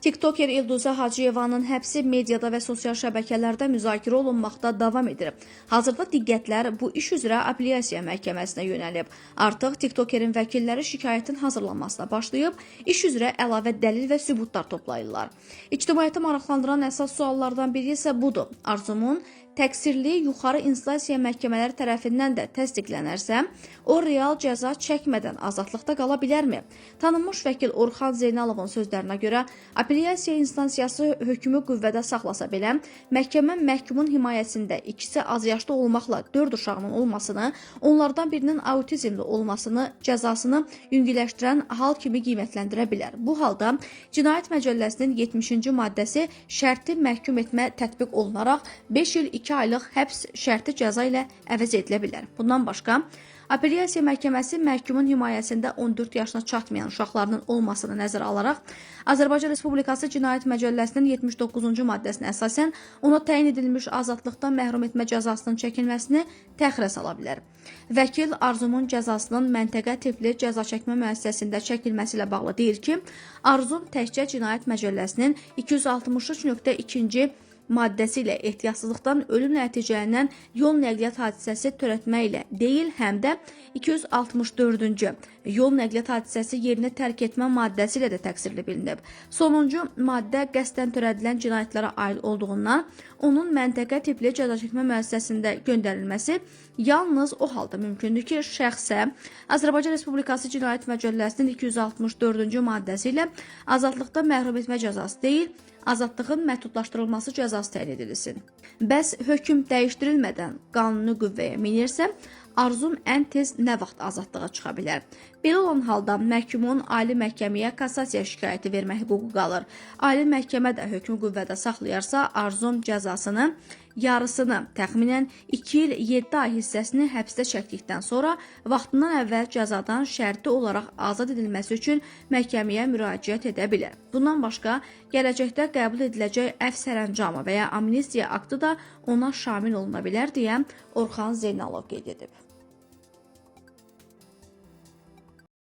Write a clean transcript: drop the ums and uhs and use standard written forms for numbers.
TikToker İlduza Hacıyevanın həbsi mediada və sosial şəbəkələrdə müzakirə olunmaqda davam edir. Hazırda diqqətlər bu iş üzrə apellyasiya məhkəməsinə yönəlib. Artıq TikTokerin vəkilləri şikayətin hazırlanmasına başlayıb, iş üzrə əlavə dəlil və sübutlar toplayırlar. İctimaiyyəti maraqlandıran əsas suallardan biri isə budur. Arzumun təqsirli yuxarı instansiya məhkəmələri tərəfindən də təsdiqlənərsə, o real cəza çəkmədən azadlıqda qala bilərmi? Tanınmış vəkil Orxan Zeynalovun sözlərinə görə, apellyasiya instansiyası hökmü qüvvədə saxlasa belə, məhkəmə məhkumun himayəsində ikisi azyaşlı olmaqla 4 uşağının olmasını, onlardan birinin autizmli olmasını, cəzasını yüngülləşdirən hal kimi qiymətləndirə bilər. Bu halda Cinayət Məcəlləsinin 70-ci maddəsi şərti məhkum etmə tətbiq olunaraq 5 il 2 aylıq həbs şərti cəza ilə əvəz edilə bilər. Bundan başqa, apellyasiya məhkəməsi məhkumun himayəsində 14 yaşına çatmayan uşaqlarının olmasını nəzərə alaraq, Azərbaycan Respublikası Cinayət Məcəlləsinin 79-cu maddəsinə əsasən ona təyin edilmiş azadlıqdan məhrum etmə cəzasının çəkilməsini təxirə sala bilər. Vəkil Arzumun cəzasının məntəqə tipli cəza çəkmə müəssisəsində çəkilməsi ilə bağlı deyir ki, Arzum təkcə Cinayət Məcəlləsinin 263.2-ci maddəsi ilə ehtiyatsızlıqdan ölüm nəticələnən yol nəqliyyat hadisəsi törətmə ilə deyil, həm də 264-cü yol nəqliyyat hadisəsi yerinə tərk etmə maddəsi ilə də təqsirli bilinib. Sonuncu maddə qəsdən törədilən cinayətlərə aid olduğundan onun məntəqə tipli cəza çəkmə müəssisəsində göndərilməsi yalnız o halda mümkündür ki, şəxsə Azərbaycan Respublikası Cinayət Məcəlləsinin 264-cü maddəsi ilə azadlıqdan məhrum etmə cəzası deyil, azadlığın məhdudlaşdırılması cəzası təyin edilsin. Bəs hökm dəyişdirilmədən qanuni qüvvəyə minirsə, Arzum ən tez nə vaxt azadlığa çıxa bilər? Belə olan halda məhkumun ali məhkəməyə kassasiya şikayəti vermə hüququ qalır. Ali məhkəmə də hökmü qüvvədə saxlayarsa, Arzum cəzasını yarısını, təxminən 2 il 7 ay hissəsini həbsdə çəkdikdən sonra vaxtından əvvəl cəzadan şərti olaraq azad edilməsi üçün məhkəməyə müraciət edə bilər. Bundan başqa, gələcəkdə qəbul ediləcək əfv sərəncamı və ya amnistiya aktı da ona şamil oluna bilər deyə Orxan Zeynalov qeyd edib.